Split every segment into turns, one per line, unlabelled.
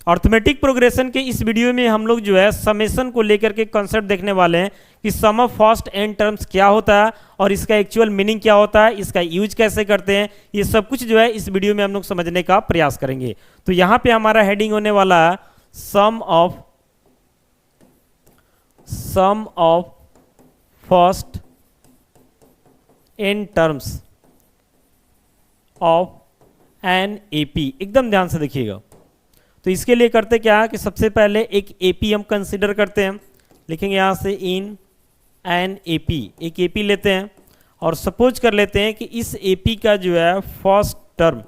Arithmetic progression के इस video में हम लोग जो है समेशन को लेकर के कॉन्सेप्ट देखने वाले हैं कि सम ऑफ फर्स्ट एन टर्म्स क्या होता है और इसका एक्चुअल मीनिंग क्या होता है, इसका यूज कैसे करते हैं, ये सब कुछ जो है इस वीडियो में हम लोग समझने का प्रयास करेंगे। तो यहाँ पे हमारा हेडिंग होने वाला है sum of first n terms of an AP. एकदम ध्यान से देखिएगा। तो इसके लिए करते क्या कि सबसे पहले एक एपी हम कंसिडर करते हैं, लिखेंगे यहाँ से इन एन एपी, एक एपी लेते हैं और सपोज कर लेते हैं कि इस एपी का जो है फर्स्ट टर्म,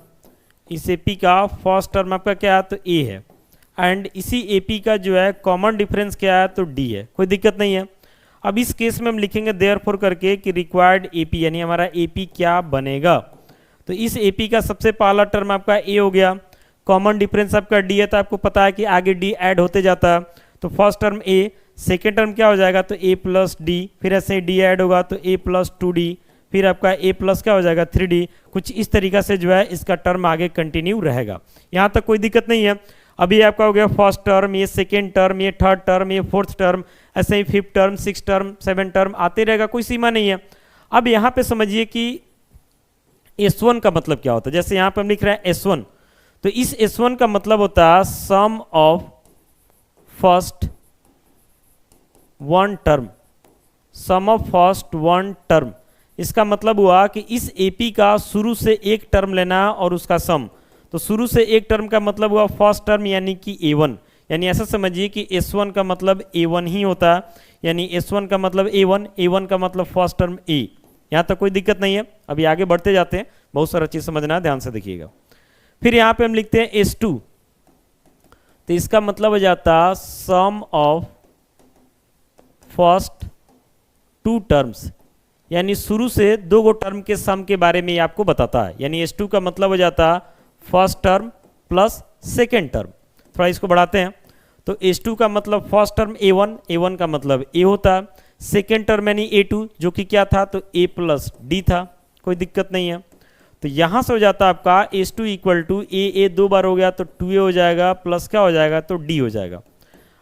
इस एपी का फर्स्ट टर्म आपका क्या है तो ए है, एंड इसी एपी का जो है कॉमन डिफरेंस क्या है तो डी है। कोई दिक्कत नहीं है। अब इस केस में हम लिखेंगे देयरफॉर करके कि रिक्वायर्ड एपी, यानी हमारा एपी क्या बनेगा। तो इस एपी का सबसे पहला टर्म आपका ए हो गया, कॉमन डिफरेंस आपका डी है, तो आपको पता है कि आगे डी ऐड होते जाता है। तो फर्स्ट टर्म ए, सेकेंड टर्म क्या हो जाएगा तो ए प्लस डी, फिर ऐसे डी ऐड होगा तो ए प्लस 2d, फिर आपका ए प्लस क्या हो जाएगा 3d। कुछ इस तरीका से जो है इसका टर्म आगे कंटिन्यू रहेगा। यहाँ तक कोई दिक्कत नहीं है। अभी आपका हो गया फर्स्ट टर्म, ये सेकेंड टर्म, ये थर्ड टर्म, ये फोर्थ टर्म, ऐसे ही fifth term, six term, seven term आते रहेगा, कोई सीमा नहीं है। अब यहाँ पे समझिए कि S1 का मतलब क्या होता है। जैसे यहाँ पे हम लिख रहे हैं S1, तो इस S1 का मतलब होता है sum of first one term, sum of first one term. इसका मतलब हुआ कि इस एपी का शुरू से एक टर्म लेना और उसका सम। तो शुरू से एक टर्म का मतलब हुआ फर्स्ट टर्म यानी कि A1, यानी ऐसा समझिए कि S1 का मतलब A1 ही होता है, यानी S1 का मतलब A1, A1 का मतलब फर्स्ट टर्म A। यहाँ तक कोई दिक्कत नहीं है। अभी आगे बढ़ते जाते हैं, बहुत सारा चीज समझना है, ध्यान से देखिएगा। फिर यहाँ पे हम लिखते हैं S2, तो इसका मतलब हो जाता सम ऑफ फर्स्ट टू टर्म्स, यानी शुरू से दो गो टर्म के सम के बारे में ये आपको बताता है। यानी S2 का मतलब हो जाता first term plus second term. थोड़ा इसको बढ़ाते हैं, तो S2 का मतलब फर्स्ट टर्म A1, A1 का मतलब A होता है, सेकेंड टर्म यानी A2 जो कि क्या था तो A प्लस D था, कोई दिक्कत नहीं है। तो यहां से हो जाता है आपका S2 इक्वल टू A दो बार हो गया तो 2A हो जाएगा, प्लस क्या हो जाएगा तो D हो जाएगा।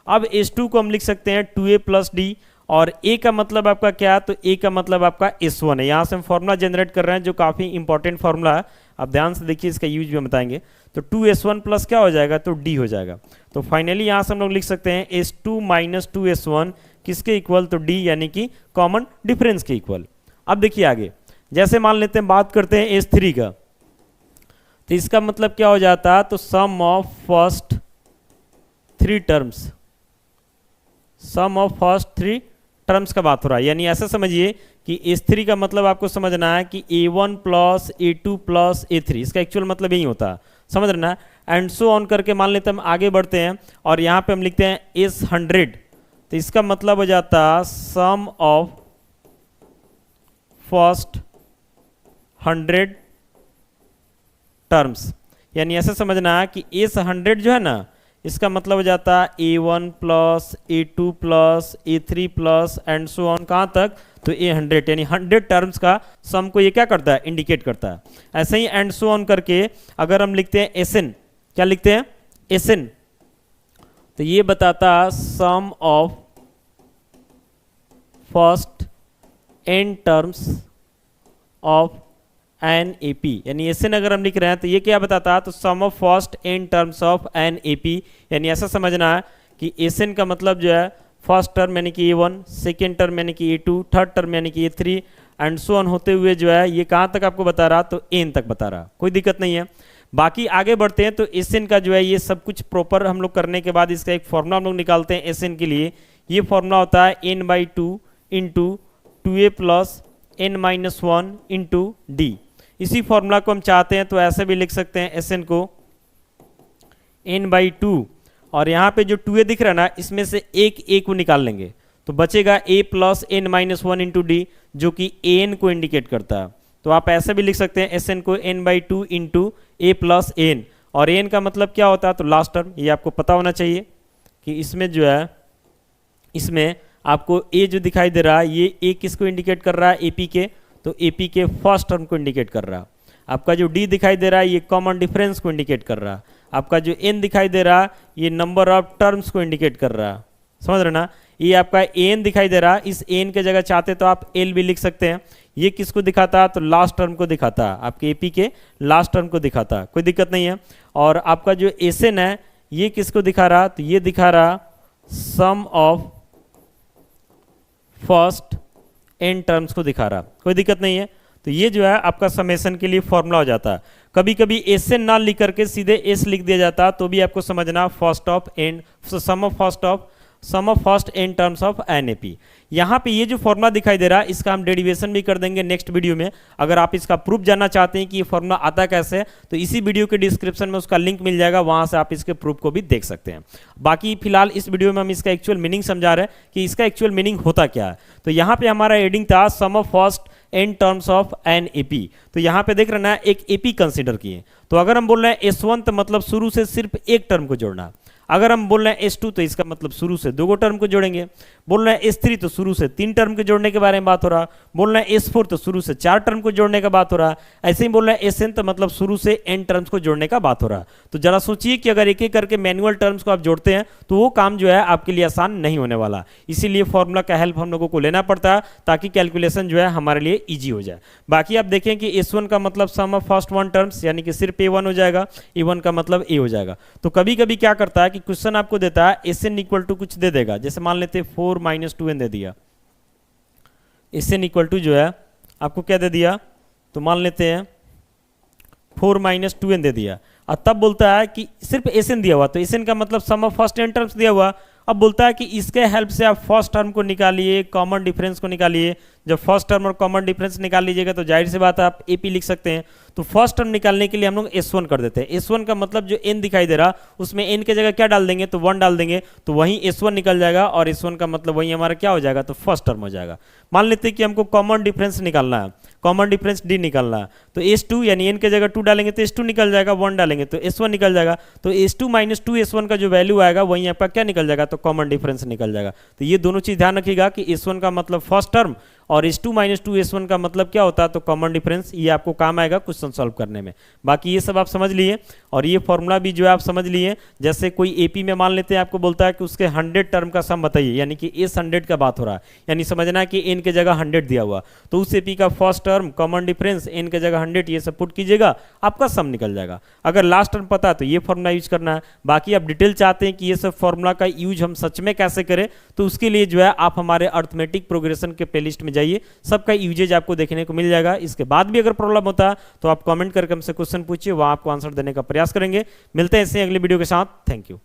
अब S2 को हम लिख सकते हैं 2A प्लस D, और A का मतलब आपका क्या है तो A का मतलब आपका S1 है। यहाँ से हम फॉर्मूला जनरेट कर रहे हैं जो काफ़ी इंपॉर्टेंट फॉर्मूला है। आप ध्यान से देखिए, इसका यूज भी हम बताएंगे। तो 2S1 प्लस क्या हो जाएगा तो D हो जाएगा। तो फाइनली यहाँ से हम लोग लिख सकते हैं S2 माइनस 2S1 किसके इक्वल तो D, यानी कि कॉमन डिफरेंस के इक्वल। अब देखिए आगे, जैसे मान लेते हैं बात करते हैं S3 का, तो इसका मतलब क्या हो जाता है तो sum of first three terms, sum of first three terms का बात हो रहा है। यानी ऐसा समझिए कि S3 का मतलब आपको समझना है कि A1 plus A2 plus A3, इसका एक्चुअल मतलब यही होता है, समझ रहे ना। एंड सो ऑन करके मान लेते हैं हम आगे बढ़ते हैं और यहाँ पे हम लिखते हैं S100, तो इसका मतलब हो जाता सम ऑफ फर्स्ट 100 टर्म्स। यानी ऐसा समझना है कि S100 जो है ना, इसका मतलब हो जाता है A1 plus A2 plus A3 plus and so on, कहाँ तक तो A100, यानी 100 टर्म्स का सम को ये क्या करता है इंडिकेट करता है। ऐसे ही एंड सो ऑन करके अगर हम लिखते हैं SN, क्या लिखते हैं SN, तो ये बताता sum of first n terms of an AP. यानी SN अगर हम लिख रहे हैं तो ये क्या बताता है तो sum of first n terms of an AP. यानी ऐसा समझना है कि SN का मतलब जो है फर्स्ट टर्म यानी कि A1, सेकेंड टर्म यानी कि A2, थर्ड टर्म यानी कि A3 एंड सो ऑन होते हुए जो है ये कहाँ तक आपको बता रहा तो n तक बता रहा, कोई दिक्कत नहीं है। बाकी आगे बढ़ते हैं तो SN का जो है ये सब कुछ प्रॉपर हम लोग करने के बाद इसका एक फॉर्मूला हम लोग निकालते हैं SN के लिए। ये फॉर्मूला होता है n/2 into 2A plus n-1 into D। इसी फॉर्मूला को हम चाहते हैं तो ऐसे भी लिख सकते हैं SN को n/2, और यहाँ पे जो 2A दिख रहा है ना, इसमें से एक A को निकाल लेंगे तो बचेगा A plus n-1 into D, जो कि AN को इंडिकेट करता है। तो आप ऐसे भी लिख सकते हैं SN को n/2 into A plus AN, और AN का मतलब क्या होता है तो लास्ट टर्म। ये आपको पता होना चाहिए कि इसमें जो है, इसमें आपको A जो दिखाई दे रहा है ये A किसको इंडिकेट कर रहा है AP के, तो AP के फर्स्ट टर्म को इंडिकेट कर रहा है। आपका जो D दिखाई दे रहा है ये कॉमन डिफरेंस को इंडिकेट कर रहा है। आपका जो n दिखाई दे रहा ये नंबर ऑफ टर्म्स को इंडिकेट कर रहा है, समझ रहे ना। ये आपका an दिखाई दे रहा, इस n के जगह चाहते तो आप l भी लिख सकते हैं। ये किसको दिखाता, तो लास्ट टर्म को दिखाता, आपके एपी के लास्ट टर्म को दिखाता, कोई दिक्कत नहीं है। और आपका जो एसएन है ये किसको दिखा रहा, तो ये दिखा रहा सम ऑफ फर्स्ट n टर्म्स को दिखा रहा, कोई दिक्कत नहीं है। तो ये जो है आपका समेशन के लिए फॉर्मूला हो जाता है। कभी कभी एस एन ना लिख करके सीधे एस लिख दिया जाता, तो भी आपको समझना first of n sum of first n terms of an AP. यहाँ पे ये जो फॉर्मूला दिखाई दे रहा है इसका हम डेरिवेशन भी कर देंगे नेक्स्ट वीडियो में। अगर आप इसका प्रूफ जानना चाहते हैं कि ये फॉर्मूला आता कैसे, तो इसी वीडियो के डिस्क्रिप्शन में उसका लिंक मिल जाएगा, वहां से आप इसके प्रूफ को भी देख सकते हैं। बाकी फिलहाल इस वीडियो में हम इसका एक्चुअल मीनिंग समझा रहे हैं कि इसका एक्चुअल मीनिंग होता क्या है। तो यहाँ पे हमारा हेडिंग था sum of first n terms of an AP. तो यहाँ पे देख रहे हैं एक एपी कंसीडर किए, तो अगर हम बोल रहे हैं S1 तो मतलब शुरू से सिर्फ एक टर्म को जोड़ना। अगर हम बोल रहे हैं S2 तो इसका मतलब शुरू से दो टर्म को जोड़ेंगे। बोल रहे हैं S3 तो शुरू से 3 टर्म के जोड़ने के बारे में बात हो रहा। बोल रहे हैं S4 तो शुरू से 4 टर्म को जोड़ने का बात हो रहा। ऐसे ही बोल रहे हैं SN तो मतलब शुरू से n टर्म्स को जोड़ने का बात हो रहा। तो जरा सोचिए कि अगर एक एक करके मैनुअल टर्म्स को आप जोड़ते हैं तो वो काम जो है आपके लिए आसान नहीं होने वाला। इसीलिए फॉर्मूला का हेल्प हम लोगों को लेना पड़ता है ताकि कैलकुलेशन जो है हमारे लिए ईजी हो जाए। बाकी आप देखें कि S1 का मतलब सम ऑफ फर्स्ट 1 टर्म्स यानी कि सिर्फ A1 हो जाएगा, A1 का मतलब A हो जाएगा। तो कभी कभी क्या करता है कि क्वेश्चन आपको देता है SN इक्वल टू कुछ दे देगा, जैसे मान लेते 4 - 2n दे दिया। SN इक्वल टू जो है आपको क्या दे दिया, तो मान लेते हैं 4 - 2n दे दिया, और तब बोलता है कि सिर्फ SN दिया हुआ, तो SN का मतलब सम ऑफ फर्स्ट n टर्म्स दिया हुआ। अब बोलता है कि इसके हेल्प से आप फर्स्ट टर्म को निकालिए, कॉमन डिफरेंस को निकालिए। जब फर्स्ट टर्म और कॉमन डिफरेंस निकाल लीजिएगा तो जाहिर सी बात है आप एपी लिख सकते हैं। तो फर्स्ट टर्म निकालने के लिए हम लोग S1 कर देते हैं। S1 का मतलब जो n दिखाई दे रहा उसमें n के जगह क्या डाल देंगे, तो 1 डाल देंगे, तो वहीं S1 निकल जाएगा, और S1 का मतलब वहीं हमारा क्या हो जाएगा, तो फर्स्ट टर्म हो जाएगा। मान लेते हैं कि हमको कॉमन डिफरेंस निकालना है, कॉमन डिफरेंस D निकालना है, तो S2 यानी n के जगह 2 डालेंगे तो S2 निकल जाएगा, 1 डालेंगे तो S1 निकल जाएगा। तो S2 - 2S1 का जो वैल्यू आएगा वहीं आपका क्या निकल जाएगा, तो कॉमन डिफरेंस निकल जाएगा। तो ये दोनों चीज ध्यान रखिएगा कि S1 का मतलब फर्स्ट टर्म और S2 - 2S1 का मतलब क्या होता है, तो कॉमन डिफरेंस। ये आपको काम आएगा क्वेश्चन सॉल्व करने में। बाकी ये सब आप समझ लिए, और ये फॉर्मूला भी जो है आप समझ लिए। जैसे कोई एपी में मान लेते हैं आपको बोलता है कि उसके 100 टर्म का सम बताइए, यानी कि इस 100 का बात हो रहा है, यानी समझना है कि n के जगह 100 दिया हुआ, तो उस एपी का first term, common difference, n के जगह 100 ये सब पुट कीजिएगा, आपका सम निकल जाएगा। अगर लास्ट टर्म पता है तो ये फॉर्मूला यूज करना है। बाकी आप डिटेल चाहते हैं कि ये सब फॉर्मूला का यूज हम सच में कैसे करें, तो उसके लिए जो है आप हमारे अर्थमेटिक प्रोग्रेशन के प्लेलिस्ट में जाइए, सबका यूजेज आपको देखने को मिल जाएगा। इसके बाद भी अगर प्रॉब्लम होता है तो आप कमेंट करके हमसे क्वेश्चन पूछिए, वहां आपको आंसर देने का प्रयास करेंगे। मिलते हैं ऐसे अगली वीडियो के साथ। Thank you.